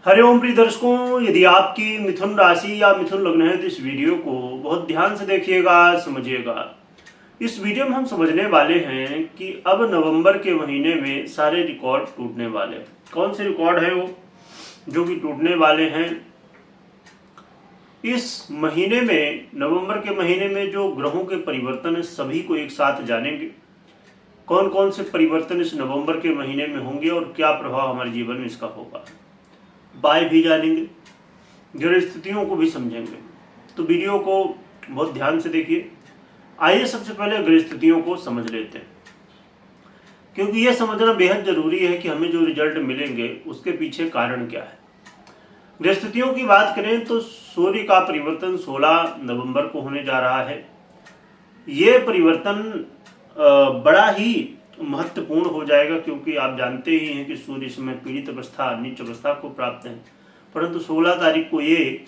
हरिओम प्रिय दर्शकों, यदि आपकी मिथुन राशि या मिथुन लग्न है तो इस वीडियो को बहुत ध्यान से देखिएगा, समझिएगा। इस वीडियो में हम समझने वाले हैं कि अब नवंबर के महीने में सारे रिकॉर्ड टूटने वाले हैं। कौन से रिकॉर्ड है वो जो कि टूटने वाले हैं? इस महीने में, नवंबर के महीने में जो ग्रहों के परिवर्तन है सभी को एक साथ जानेंगे। कौन कौन से परिवर्तन इस नवंबर के महीने में होंगे और क्या प्रभाव हमारे जीवन में इसका होगा, उपाय भी जानेंगे, ग्रह स्थितियों को भी समझेंगे। तो वीडियो को बहुत ध्यान से देखिए। आइए सबसे पहले ग्रह स्थितियों को समझ लेते हैं, क्योंकि यह समझना बेहद जरूरी है कि हमें जो रिजल्ट मिलेंगे उसके पीछे कारण क्या है। ग्रह स्थितियों की बात करें तो सूर्य का परिवर्तन 16 नवंबर को होने जा रहा है। ये परिवर्तन बड़ा ही महत्वपूर्ण हो जाएगा, क्योंकि आप जानते ही हैं कि सूर्य इस समय पीड़ित अवस्था, नीच अवस्था को प्राप्त है। परंतु 16 तारीख को ये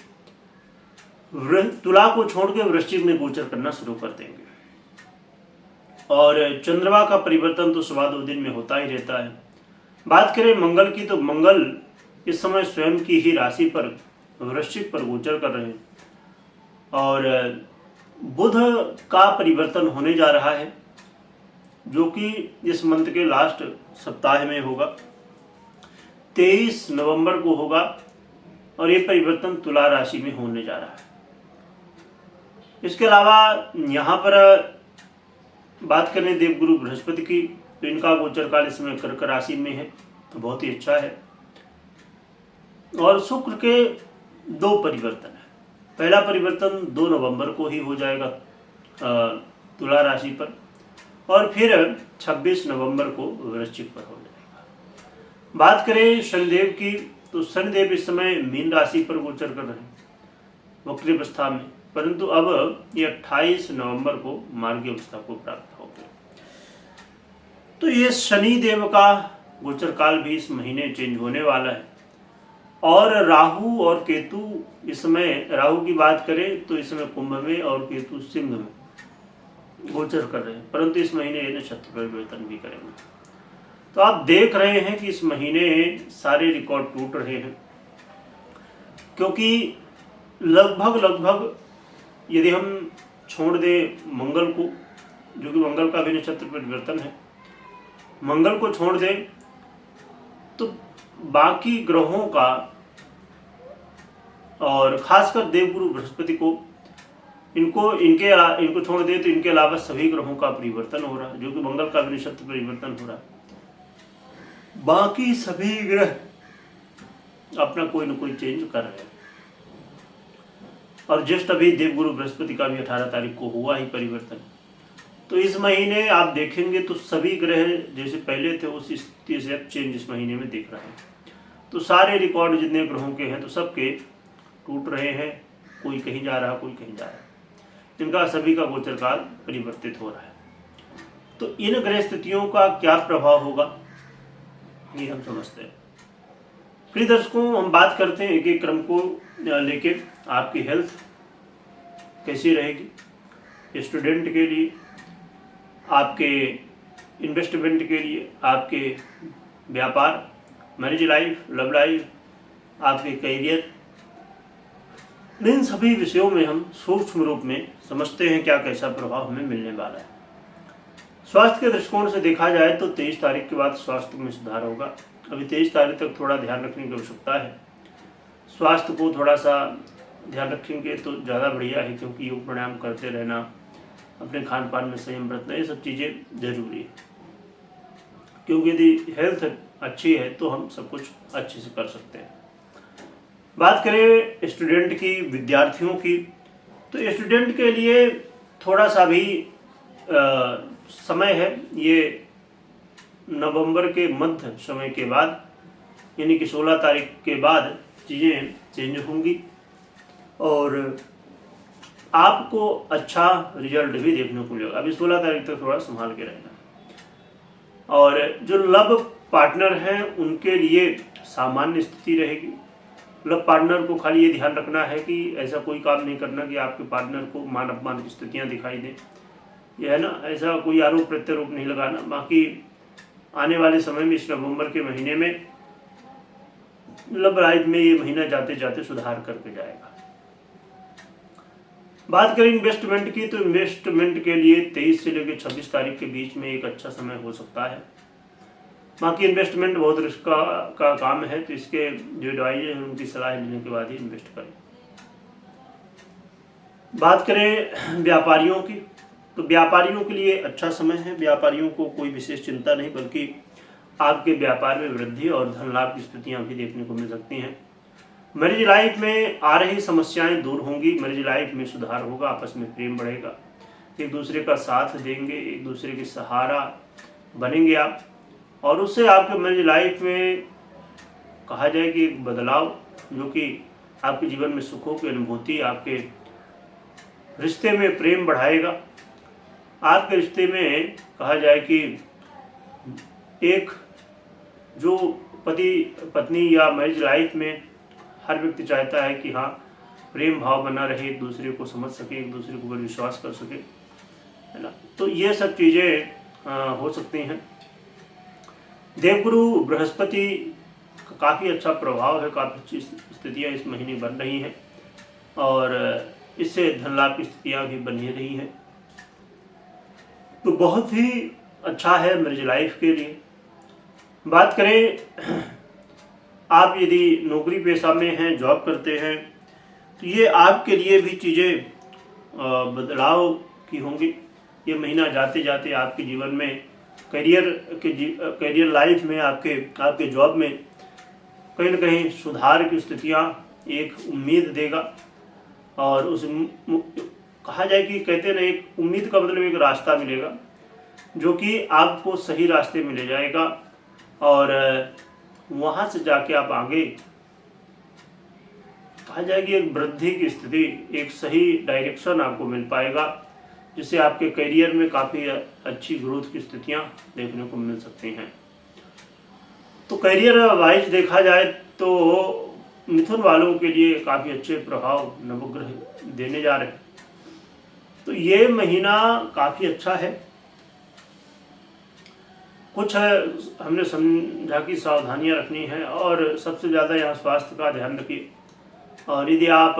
तुला को छोड़ के वृश्चिक में गोचर करना शुरू कर देंगे। और चंद्रमा का परिवर्तन तो सवा 2 दिन में होता ही रहता है। बात करें मंगल की, तो मंगल इस समय स्वयं की ही राशि पर वृश्चिक पर गोचर कर रहे हैं। और बुध का परिवर्तन होने जा रहा है, जो कि इस मंथ के लास्ट सप्ताह में होगा, 23 नवंबर को होगा। और ये परिवर्तन तुला राशि में होने जा रहा है। इसके अलावा यहाँ पर बात करें देवगुरु बृहस्पति की, तो इनका गोचर काल इस समय कर्क राशि में है, तो बहुत ही अच्छा है। और शुक्र के 2 परिवर्तन है। पहला परिवर्तन 2 नवंबर को ही हो जाएगा तुला राशि पर, और फिर 26 नवंबर को वृश्चिक पर हो जाएगा। बात करें शनिदेव की, तो शनिदेव इस समय मीन राशि पर गोचर कर रहे हैं वक्री अवस्था में, परंतु अब ये 28 नवंबर को मार्गी अवस्था को प्राप्त हो गए। तो ये शनि देव का गोचर काल भी इस महीने चेंज होने वाला है। और राहु और केतु, इस समय राहु की बात करें तो इस समय कुंभ में और केतु सिंह में गोचर कर रहे हैं, परंतु इस महीने ये नक्षत्र परिवर्तन भी करेंगे। तो आप देख रहे हैं कि इस महीने सारे रिकॉर्ड टूट रहे हैं, क्योंकि लगभग यदि हम छोड़ दें मंगल को, जो कि मंगल का भी नक्षत्र परिवर्तन है, मंगल को छोड़ दें तो बाकी ग्रहों का, और खासकर देवगुरु बृहस्पति को, इनको छोड़ दें तो इनके अलावा सभी ग्रहों का परिवर्तन हो रहा है, जो कि मंगल का भी नक्षत्र परिवर्तन हो रहा है। बाकी सभी ग्रह अपना कोई न कोई चेंज कर रहे हैं। और जस्ट अभी देवगुरु बृहस्पति का भी 18 तारीख को हुआ ही परिवर्तन। तो इस महीने आप देखेंगे तो सभी ग्रह जैसे पहले थे उस स्थिति से अब चेंज इस महीने में देख रहे हैं। तो सारे रिकॉर्ड जितने ग्रहों के हैं तो सबके टूट रहे हैं, कोई कहीं जा रहा, कोई कहीं जा रहा है, जिनका सभी का गोचर काल परिवर्तित हो रहा है। तो इन ग्रह स्थितियों का क्या प्रभाव होगा ये हम समझते हैं। प्रिय दर्शकों, हम बात करते हैं एक एक क्रम को लेके। आपकी हेल्थ कैसी रहेगी, स्टूडेंट के लिए, आपके इन्वेस्टमेंट के लिए, आपके व्यापार, मैरिज लाइफ, लव लाइफ, आपके करियर, इन सभी विषयों में हम सूक्ष्म रूप में समझते हैं क्या कैसा प्रभाव हमें मिलने वाला है। स्वास्थ्य के दृष्टिकोण से देखा जाए तो 23 तारीख के बाद स्वास्थ्य में सुधार होगा। अभी 23 तारीख तक थोड़ा ध्यान रखने की आवश्यकता है। स्वास्थ्य को थोड़ा सा ध्यान रखेंगे तो ज़्यादा बढ़िया है, क्योंकि योग प्राणायाम करते रहना, अपने खान पान में संयम बरतना, ये सब चीज़ें जरूरी है। क्योंकि यदि हेल्थ अच्छी है तो हम सब कुछ अच्छे से कर सकते हैं। बात करें स्टूडेंट की, विद्यार्थियों की, तो स्टूडेंट के लिए थोड़ा सा भी समय है। ये नवंबर के मध्य समय के बाद, यानी कि 16 तारीख के बाद चीज़ें चेंज होंगी और आपको अच्छा रिजल्ट भी देखने को मिलेगा। अभी 16 तारीख तक थोड़ा संभाल के रहना। और जो लव पार्टनर हैं उनके लिए सामान्य स्थिति रहेगी। लव पार्टनर को खाली ये ध्यान रखना है कि ऐसा कोई काम नहीं करना कि आपके पार्टनर को मान अपमान की स्थितियाँ दिखाई दें, यह है ना, ऐसा कोई आरोप प्रत्यारोप नहीं लगाना। बाकी आने वाले समय में इस नवंबर के महीने में लव लाइफ में ये महीना जाते जाते सुधार करके जाएगा। बात करें इन्वेस्टमेंट की, तो इन्वेस्टमेंट के लिए 23 से लेकर 26 तारीख के बीच में एक अच्छा समय हो सकता है। बाकी इन्वेस्टमेंट बहुत रिस्क का काम है, तो इसके जो एडवाइजर हैं उनकी सलाह लेने के बाद ही इन्वेस्ट करें। बात करें व्यापारियों की, तो व्यापारियों के लिए अच्छा समय है। व्यापारियों को कोई विशेष चिंता नहीं, बल्कि आपके व्यापार में वृद्धि और धन लाभ की स्थितियां भी देखने को मिल सकती हैं। मैरिज लाइफ में आ रही समस्याएं दूर होंगी, मैरिज लाइफ में सुधार होगा, आपस में प्रेम बढ़ेगा, एक दूसरे का साथ देंगे, एक दूसरे के सहारा बनेंगे आप, और उससे आपके मैरिज लाइफ में कहा जाए कि एक बदलाव जो कि आपके जीवन में सुखों की अनुभूति, आपके रिश्ते में प्रेम बढ़ाएगा। आपके रिश्ते में कहा जाए कि एक जो पति पत्नी या मैरिज लाइफ में हर व्यक्ति चाहता है कि हाँ प्रेम भाव बना रहे, एक दूसरे को समझ सके, एक दूसरे के ऊपर विश्वास कर सके, है ना। तो ये सब चीज़ें हो सकती हैं। देवगुरु बृहस्पति का काफ़ी अच्छा प्रभाव है, काफ़ी अच्छी स्थितियाँ इस महीने बन रही हैं, और इससे धन लाभ की स्थितियाँ भी बनी रही हैं। तो बहुत ही अच्छा है मैरिज लाइफ के लिए। बात करें आप यदि नौकरी पेशा में हैं, जॉब करते हैं, तो ये आपके लिए भी चीज़ें बदलाव की होंगी। ये महीना जाते जाते आपके जीवन में करियर लाइफ में आपके जॉब में कहीं ना कहीं सुधार की स्थितियाँ एक उम्मीद देगा। और उस कहा जाए कि कहते ना, एक उम्मीद का मतलब एक रास्ता मिलेगा जो कि आपको सही रास्ते में ले जाएगा, और वहाँ से जाके आप आगे कहा जाएगी एक वृद्धि की स्थिति, एक सही डायरेक्शन आपको मिल पाएगा, जिससे आपके करियर में काफ़ी अच्छी ग्रोथ की स्थितियाँ देखने को मिल सकती हैं। तो करियर वाइज देखा जाए तो मिथुन वालों के लिए काफ़ी अच्छे प्रभाव नवग्रह देने जा रहे हैं। तो ये महीना काफ़ी अच्छा है। कुछ हमने समझा कि सावधानियां रखनी है, और सबसे ज़्यादा यहाँ स्वास्थ्य का ध्यान रखिए। और यदि आप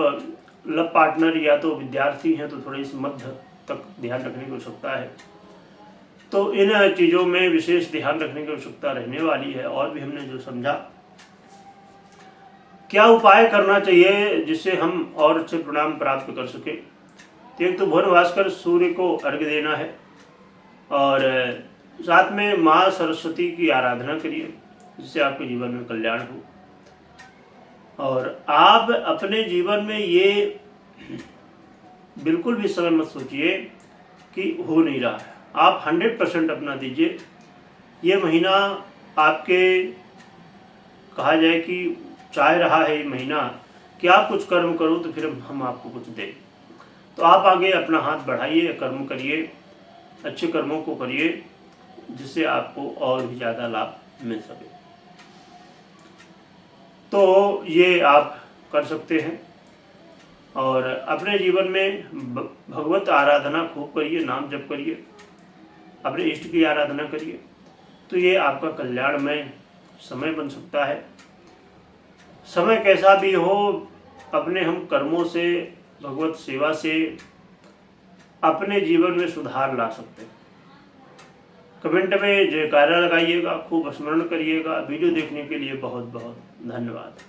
लव पार्टनर या तो विद्यार्थी हैं तो थोड़ी सी मध्य तक ध्यान रखने की आवश्यकता है। तो इन चीज़ों में विशेष ध्यान रखने की आवश्यकता रहने वाली है। और भी हमने जो समझा क्या उपाय करना चाहिए जिससे हम और अच्छे परिणाम प्राप्त कर सके। तो एक तो भुवन भास्कर सूर्य को अर्घ्य देना है, और साथ में माँ सरस्वती की आराधना करिए, जिससे आपके जीवन में कल्याण हो। और आप अपने जीवन में ये बिल्कुल भी समय मत सोचिए कि हो नहीं रहा है, आप 100% अपना दीजिए। ये महीना आपके कहा जाए कि चाह रहा है ये महीना कि आप कुछ कर्म करो तो फिर हम आपको कुछ दें। तो आप आगे अपना हाथ बढ़ाइए, कर्म करिए, अच्छे कर्मों को करिए, जिससे आपको और भी ज़्यादा लाभ मिल सके। तो ये आप कर सकते हैं। और अपने जीवन में भगवत आराधना खूब करिए, नाम जप करिए, अपने इष्ट की आराधना करिए। तो ये आपका कल्याणमय समय बन सकता है। समय कैसा भी हो, अपने हम कर्मों से, भगवत सेवा से अपने जीवन में सुधार ला सकते हैं। कमेंट में जयकारा लगाइएगा, खूब स्मरण करिएगा। वीडियो देखने के लिए बहुत बहुत धन्यवाद।